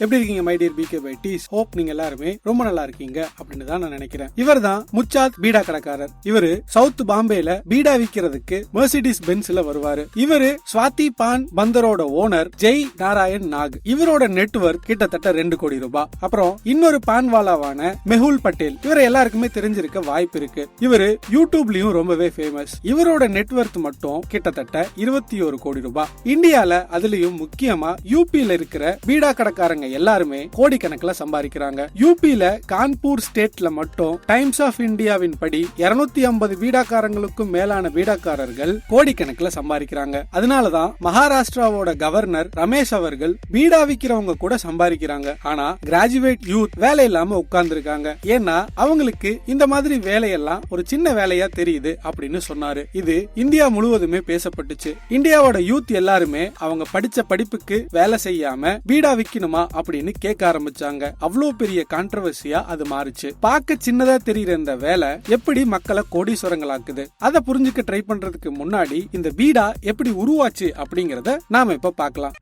எப்படி இருக்கீங்க my dear Bkbytees? Hope நீங்க எல்லாருமே ரொம்ப நல்லா இருக்கீங்க அப்படின்னு தான் நான் நினைக்கிறேன். இவர் தான் முச்சாத் பீடா கடைக்காரர். இவரு சவுத் பாம்பேல பீடா விக்கிறதுக்கு மெர்சிடிஸ் பென்ஸ்ல வருவாரு. இவரு ஸ்வாதி பான் பந்தரோட ஓனர் ஜெய் நாராயண் நாக். இவரோட நெட்வொர்க் கிட்டத்தட்ட 2 கோடி ரூபாய். அப்புறம் இன்னொரு பான்வாலாவான மெஹுல் பட்டேல், இவரை எல்லாருக்குமே தெரிஞ்சிருக்க வாய்ப்பு இருக்கு. இவரு யூடியூப்லயும் ரொம்பவே ஃபேமஸ். இவரோட நெட்வொர்க் மட்டும் கிட்டத்தட்ட 21 கோடி ரூபாய். இந்தியால அதுலயும் முக்கியமா யூபியில இருக்கிற பீடா கடைக்காரங்க எல்லாருமே கோடிக்கணக்கில் சம்பாதிக்கிறாங்க. யூபியில கான்பூர் ஸ்டேட்ல மட்டும் டைம்ஸ் ஆஃப் இந்தியாவின் படி 250 பீடாக்காரங்களுக்கும் மேலான பீடாக்காரர்கள் கோடிக்கணக்கில் சம்பாதிக்கிறாங்க. அதனாலதான் மகாராஷ்டிராவோட கவர்னர் ரமேஷ் அவர்கள் பீடா விக்கிறவங்க கூட சம்பாதிக்கிறாங்க. ஆனா கிராஜுவேட் யூத் வேலை இல்லாம உட்கார்ந்து இருக்காங்க. ஏன்னா அவங்களுக்கு இந்த மாதிரி வேலையெல்லாம் ஒரு சின்ன வேலையா தெரியுது அப்படின்னு சொன்னாரு. இது இந்தியா முழுவதுமே பேசப்பட்டுச்சு. இந்தியாவோட யூத் எல்லாருமே அவங்க படிச்ச படிப்புக்கு வேலை செய்யாம பீடா விக்கணுமா அப்படின்னு கேட்க ஆரம்பிச்சாங்க. அவ்வளவு பெரிய கான்ட்ரோவர்சியா அது மாறுச்சு. பார்க்க சின்னதா தெரியுற இந்த வேலை எப்படி மக்களை கோடீஸ்வரங்களாக்குது அதை புரிஞ்சுக்க ட்ரை பண்றதுக்கு முன்னாடி இந்த பீடா எப்படி உருவாச்சு அப்படிங்கறத நாம இப்ப பார்க்கலாம்.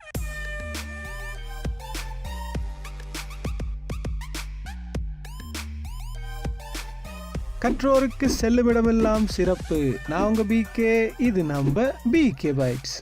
கற்றோருக்கு செல்லுமிடமெல்லாம் சிறப்பு. நான் உங்க பிகே, இது நம்ம Bkbytes.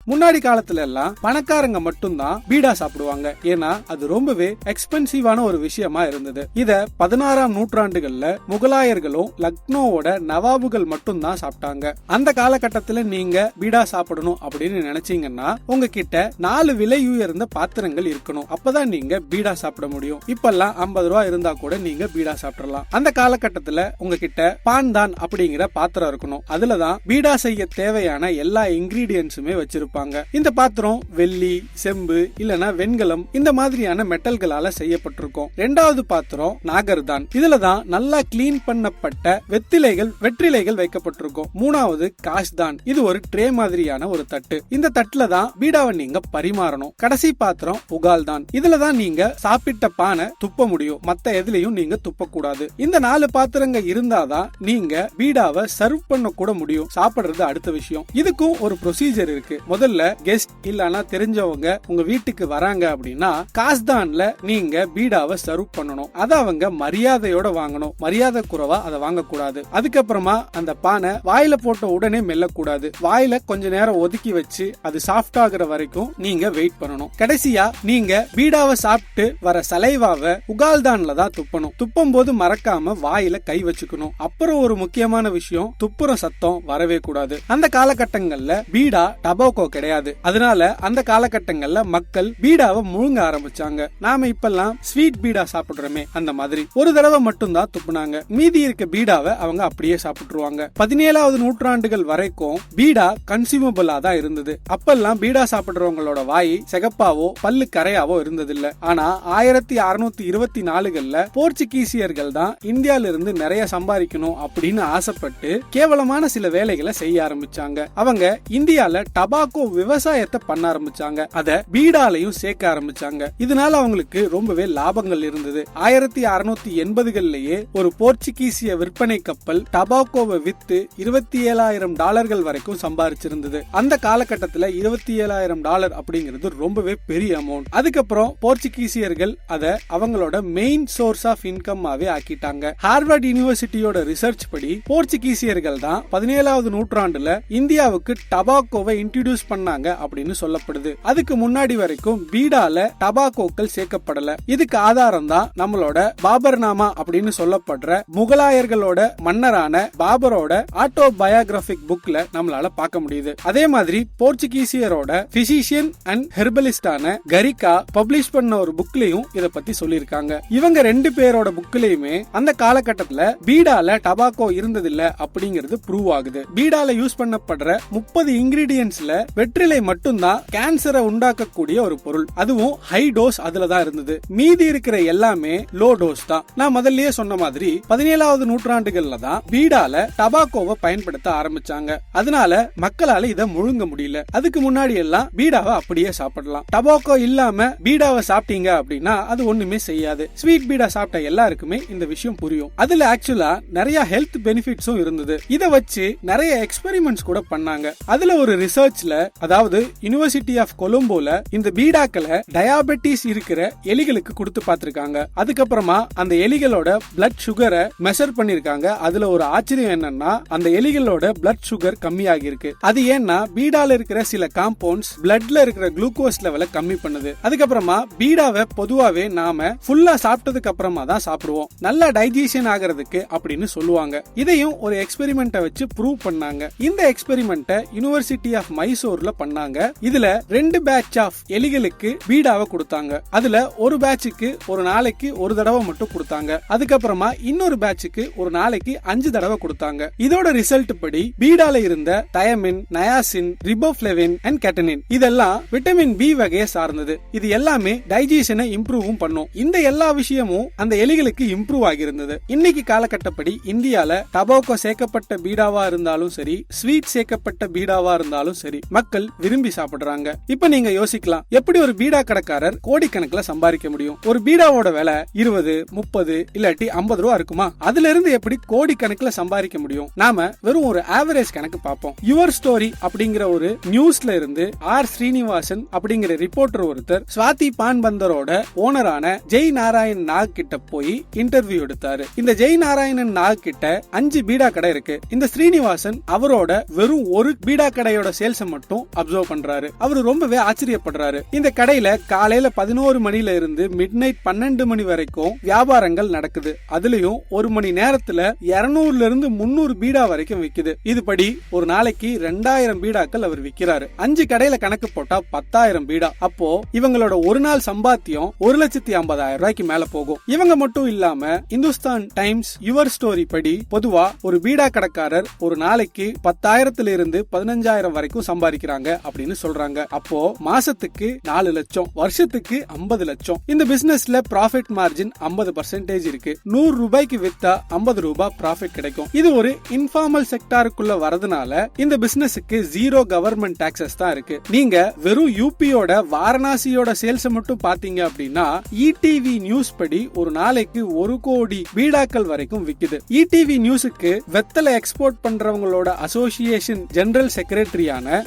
முன்னாடி காலத்துல எல்லாம் பணக்காரங்க மட்டும்தான் பீடா சாப்பிடுவாங்க. ஏன்னா அது ரொம்பவே எக்ஸ்பென்சிவான ஒரு விஷயமா இருந்தது. இத 16ஆம் நூற்றாண்டுகள்ல முகலாயர்களும் லக்னோவோட நவாபுகள் மட்டும்தான் சாப்பிட்டாங்க. அந்த காலகட்டத்துல நீங்க பீடா சாப்பிடணும் அப்படின்னு நினைச்சீங்கன்னா உங்ககிட்ட 4 விலை உயர்ந்த பாத்திரங்கள் இருக்கணும். அப்பதான் நீங்க பீடா சாப்பிட முடியும். இப்பெல்லாம் 50 ரூபாய் இருந்தா கூட நீங்க பீடா சாப்பிடலாம். அந்த காலகட்டத்துல உங்ககிட்ட பான்தான் அப்படிங்கிற பாத்திரம் இருக்கணும். அதுலதான் பீடா செய்ய தேவையான எல்லா இன்கிரீடியன்ஸுமே வச்சிருப்பாங்க. இந்த பாத்திரம் வெள்ளி, செம்பு இல்லனா வெண்கலம் இந்த மாதிரியான மெட்டல்களால செய்யப்பட்டிருக்கும். 2வது பாத்திரம் நாகர்தான். இதுலதான் நல்லா கிளீன் பண்ணப்பட்ட வெற்றிலைகள் வைக்கப்பட்டிருக்கும். 3வது காஷ்தான். இது ஒரு ட்ரே மாதிரியான ஒரு தட்டு. இந்த தட்டுல தான் பீடாவை நீங்க பரிமாறணும். கடைசி பாத்திரம் புகால் தான். இதுலதான் நீங்க சாப்பிட்ட பானை துப்ப முடியும். மத்த எதுலயும் நீங்க துப்ப கூடாது. இந்த 4 பாத்திரங்க இருந்தாதான் நீங்க பீடாவை சர்வ் பண்ண கூட முடியும். சாப்பிடுறது அடுத்த விஷயம். இதுக்கும் ஒரு ப்ரொசீஜர் இருக்கு. முதல்ல கெஸ்ட் இல்லனா தெரிஞ்சவங்க உங்க வீட்டுக்கு வராங்க அப்படின்னா காஸ்தான்ல நீங்க பீடாவை சர்வ் பண்ணணும். அத அவங்க மரியாதையோட வாங்கணும். மரியாதை குறைவா அதை வாங்கக்கூடாது. அதுக்கப்புறமா அந்த பானை வாயில போட்ட உடனே மெல்லக்கூடாது. வாயில கொஞ்ச நேரம் ஒதுக்கி வச்சு அது சாஃப்ட் ஆகுற வரைக்கும் நீங்க வெயிட் பண்ணணும். கடைசியா நீங்க பீடாவை சாப்பிட்டு வர சலைவாவை உகால்தான்ல தான் துப்பணும். துப்பும் போது மறக்காம வாயில கை வச்சுக்கணும். அப்புறம் ஒரு முக்கியமான விஷயம், துப்புற சத்தம் வரவே கூடாது. அந்த காலகட்டங்கள்ல பீடா டபாக்கோ கிடையாது. அதனால அந்த காலகட்டங்கள்ல மக்கள் பீடாவை முழுங்க ஆரம்பிச்சாங்க. நாம இப்பெல்லாம் ஸ்வீட் பீடா சாப்பிடுறோமே அந்த மாதிரி ஒரு தடவை மட்டும் தான் துப்புனாங்க. மீதி இருக்க பீடாவை அவங்க அப்படியே சாப்பிட்டுருவாங்க. 17வது நூற்றாண்டுகள் வரைக்கும் பீடா கன்சியூமபிளா தான் இருந்தது. அப்பெல்லாம் பீடா சாப்பிடுறவங்களோட வாய் சிகப்பாவோ பல்லு கரையாவோ இருந்ததில்ல. ஆனா 1624கள்ல போர்ச்சுகீசியர்கள் தான் இந்தியால இருந்து நிறைய சம்பாதிக்கணும் அப்படின்னு ஆசைப்பட்டு கேவலமான சில வேலைகளை செய்ய ஆரம்பிச்சாங்க. அவங்க இந்தியால டபாக்கோ விவசாயத்தை பண்ண ஆரம்பிச்சாங்க. அத பீடாலையும் சேர்க்க ஆரம்பிச்சாங்க. இதனால அவங்களுக்கு ரொம்பவே லாபங்கள் இருந்தது. 1680கள்லயே ஒரு போர்ச்சுகீசிய விற்பனை கப்பல் டபாக்கோவை வித்து $27,000 வரைக்கும் சம்பாதிச்சிருந்தது. அந்த காலகட்டத்துல $27,000 அப்படிங்கிறது ரொம்பவே பெரிய அமௌண்ட். அதுக்கப்புறம் போர்ச்சுகீசியர்கள் அத அவங்களோட மெயின் சோர்ஸ் ஆஃப் இன்கம்மாவே ஆக்கிட்டாங்க. ஹார்வர்ட் யூனிவர்சிட்டியோட ரிசர்ச் படி போர்ச்சுகீசியர்கள் தான் 17வது நூற்றாண்டுல இந்தியாவுக்கு டபாக்கோவை இன்ட்ரோடியூஸ் பண்ணாங்க அப்படின்னு சொல்லப்படுது. அதுக்கு முன்னாடி வரைக்கும் பீடால டபாக்கோக்கள் சேர்க்கப்படல. இதுக்கு ஆதாரம் தான் நம்மளோட பாபர்நாமா அப்படின்னு சொல்லப்படுற முகலாயர்களோட மன்னரான பாபரோட ஆட்டோபயோகிராபிக் புக்ல நம்மளால பார்க்க முடியுது. அதே மாதிரி போர்ச்சுகீசியரோட பிசிஷியன் அண்ட் ஹெர்பலிஸ்டான கரிகா பப்ளிஷ் பண்ண ஒரு புக்லயும் இத பத்தி சொல்லிருக்காங்க. இவங்க 2 பேரோட புக்லயுமே அந்த காலகட்டத்துல பீடால டபாக்கோ இருந்ததில்ல அப்படிங்கிறது ப்ரூவ் ஆகுது. பீடால யூஸ் பண்ணப்படுற 30 இன்கிரீடியன்ட்ஸ்ல வெற்றிலை மட்டும்தான் கேன்சரை உண்டாக்கக்கூடிய ஒரு பொருள். அதுவும் ஹை டோஸ் அதுலதான் இருந்தது. மீதி இருக்கிற எல்லாமே லோ டோஸ் தான். நான் முதல்லயே சொன்ன மாதிரி 17வது நூற்றாண்டுகள்ல தான் பீடால டபாக்கோவை பயன்படுத்த ஆரம்பிச்சாங்க. அதனால மக்களால இத முழுங்க முடியல. அதுக்கு முன்னாடி எல்லாம் பீடாவை அப்படியே சாப்பிடலாம். டபாக்கோ இல்லாம பீடாவை சாப்பிட்டீங்க அப்படின்னா அது ஒண்ணுமே செய்யாது. ஸ்வீட் பீடா சாப்பிட்ட எல்லாருக்குமே இந்த விஷயம் புரியும். அதுல ஆக்சுவலா நிறைய ஹெல்த் பெனிஃபிட்ஸும் இருந்தது. இத வச்சு நிறைய எக்ஸ்பெரிமெண்ட்ஸ் கூட பண்ணாங்க. அதுல ஒரு ரிசர்ச்ல அதாவது யுனிவர்சிட்டி ஆஃப் கொலம்போல இந்த பீடாக்களை டயாபெட்டிஸ் இருக்கிற எலிகளுக்கு கொடுத்து பார்த்திருக்காங்க. அதுக்கப்புறமா அந்த எலிகளோட பிளட் சுகரை மெஷர் பண்ணிருக்காங்க. அதுல ஒரு ஆச்சரியம் என்னன்னா அந்த எலிகளோட பிளட் சுகர் கம்மியாகி இருக்கு. அது ஏன்னா பீடால இருக்கிற சில காம்பவுண்ட்ஸ் பிளட்ல இருக்கிற குளுக்கோஸ் லெவலை கம்மி பண்ணுது. அதுக்கப்புறமா பீடாவை பொதுவாவே நாம ஃபுல்லா சாப்பிட்டதுக்கு அப்புறமா தான் சாப்பிடுவோம், நல்லா டைஜஷன் ஆகிறதுக்கு அப்படின்னு சொல்லுவாங்க. இதையும் ஒரு எக்ஸ்பெரிமெண்ட்டை வச்சு ப்ரூவ் பண்ணாங்க. இந்த எக்ஸ்பெரிமெண்ட்டை யுனிவர்சிட்டி ஆஃப் மைசூர்ல பண்ணாங்க. இதுல 2 பேட்ச் ஆஃப் எலிகளுக்கு பீடாவை கொடுத்தாங்க. அதுல ஒரு பேட்சுக்கு ஒரு நாளைக்கு ஒரு தடவை மட்டும் கொடுத்தாங்க. அதுக்கப்புறமா இன்னொரு பேட்சுக்கு ஒரு நாளைக்கு 5 தடவை கொடுத்தாங்க. இதோட ரிசல்ட் படி பீடால இருந்த தயமின், நயாசின், ரிபோஃப்ளேவின் அண்ட் கேட்டனின் இதெல்லாம் விட்டமின் பி வகையை சார்ந்தது. இது எல்லாமே டைஜஷனை இம்ப்ரூவும் பண்ணும். இந்த எல்லா விஷயமும் அந்த எலிகளுக்கு இம்ப்ரூவ் ஆகியிருந்தது. இன்னைக்கு காலகட்டப்படி இந்தியால டபாக்கோ சேர்க்கப்பட்ட பீடாவா இருந்தாலும் சரி, ஸ்வீட் சேர்க்கப்பட்ட பீடாவா இருந்தாலும் சரி, மக்கள் விரும்பி சாப்பிடுறாங்க. இப்ப நீங்க யோசிக்கலாம், எப்படி ஒரு பீடா கடைக்காரர் கோடிக்கணக்கில் சம்பாதிக்க முடியும்? ஒரு பீடாவோட விலை 20, 30 இல்லாட்டி 50 ரூபா இருக்குமா? அதுல இருந்து எப்படி கோடிக்கணக்கில் சம்பாதிக்க முடியும்? நாம வெறும் ஒரு ஆவரேஜ் கணக்கு பார்ப்போம். யுவர் ஸ்டோரி அப்படிங்கிற ஒரு நியூஸ்ல இருந்து ஆர் ஸ்ரீனிவாசன் அப்படிங்கிற ரிப்போர்ட்டர் ஒருத்தர் ஸ்வாதி பான்பந்தரோட ஓனரான ஜெய் நாராயண் நாக் கிட்ட போய் இன்டர்வியூ எடுத்தாரு. இந்த ஜெய் நாராயணன் நாக் கிட்ட 5 பீடா கடை இருக்கு. இந்த ஸ்ரீனிவாசன் அவரோட வெறும் ஒரு பீடா கடையோட சேல்ஸ் மட்டும் அப்சர்வ் பண்றாரு. அவரு ரொம்பவே ஆச்சரியப்படுறாரு. இந்த கடையில காலையில 11 மணில இருந்து மிட் நைட் 12 மணி வரைக்கும் வியாபாரங்கள் நடக்குது. அதுலயும் ஒரு மணி நேரத்துல 200ல இருந்து 300 பீடா வரைக்கும் விக்குது. இதுபடி ஒரு நாளைக்கு 2000 பீடாக்கள் அவர் விக்கிறாரு. 5 கடையில கணக்கு போட்டா 10,000 பீடா. அப்போ இவங்களோட ஒரு நாள் சம்பாத்தியம் 1,50,000 ரூபாய்க்கு மேல போகும். இவங்க மட்டும் இல்லாம இந்துஸ்தான் டைம்ஸ் யுவர் ஸ்டோரி படி பொதுவா ஒரு பீடா கடைக்காரர் ஒரு நாளைக்கு 10,000 இருந்து 15,000 வரைக்கும் சம்பாதிக்கிறாங்க அப்படின்னு சொல்றாங்க. அப்போ மாசத்துக்கு 4 லட்சம், வருஷத்துக்கு 50 லட்சம். இந்த பிசினஸ்ல ப்ராஃபிட் மார்ஜின் 50% இருக்கு. 100 ரூபாய்க்கு வித்தா 50 ரூபாய் ப்ராஃபிட் கிடைக்கும். இது ஒரு இன்ஃபார்மல் செக்டாருக்குள்ள வரதுனால இந்த பிசினஸுக்கு 0 கவர்மெண்ட் டாக்ஸஸ் தான் இருக்கு. நீங்க வெறும் யூபியோட வாரணாசியோட சேல்ஸ் மட்டும் பாத்தீங்க அப்படின்னா இடிவி நியூஸ் படி ஒரு நாளைக்கு 1 கோடி பீடாக்கள் வரைக்கும் விக்குது. இடிவி நியூஸுக்கு வெத்தலை எக்ஸ்போர்ட் பண்றவங்களோட அசோசியேஷன் ஜெனரல் செக்ரட்டரியான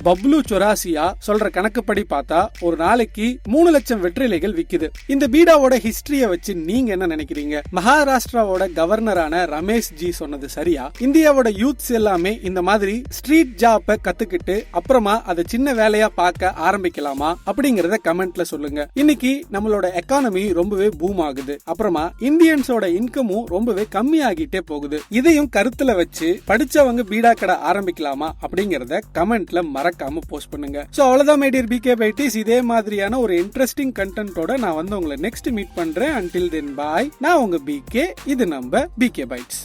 பப்லு சொராசியா சொல்ற கணக்குப்படி பார்த்தா ஒரு நாளைக்கு 3 லட்சம் வெற்றிலைகள் விக்குது. இந்த பீடாவோட ஹிஸ்டரிய வச்சு நீங்க என்ன நினைக்கிறீங்க? மகாராஷ்டிராவோட கவர்னரான ரமேஷ் ஜி சொன்னது சரியா? இந்தியாவோட யூத்ஸ் எல்லாமே இந்த மாதிரி ஸ்ட்ரீட் ஜாப்பை கத்துக்கிட்டு அப்புறமா அதை சின்ன வேலையா பார்க்க ஆரம்பிக்கலாமா அப்படிங்கறத கமெண்ட்ல சொல்லுங்க. இன்னைக்கு நம்மளோட எக்கானமி ரொம்பவே பூம் ஆகுது. அப்புறமா இந்தியன்ஸோட இன்கமும் ரொம்பவே கம்மி ஆகிட்டே போகுது. இதையும் கருத்துல வச்சு படிச்சவங்க பீடா கடை ஆரம்பிக்கலாமா அப்படிங்கறத கமெண்ட்ல மறக்காம போஸ்ட் பண்ணுங்க. சோ அவ்வளவுதான் மை டியர் Bkbytees. இதே மாதிரியான ஒரு இன்ட்ரெஸ்டிங் கண்டென்ட்டோட நான் வந்து உங்களை நெக்ஸ்ட் மீட் பண்றேன். until then bye. நான் உங்க BK. இது நம்ம Bkbytes.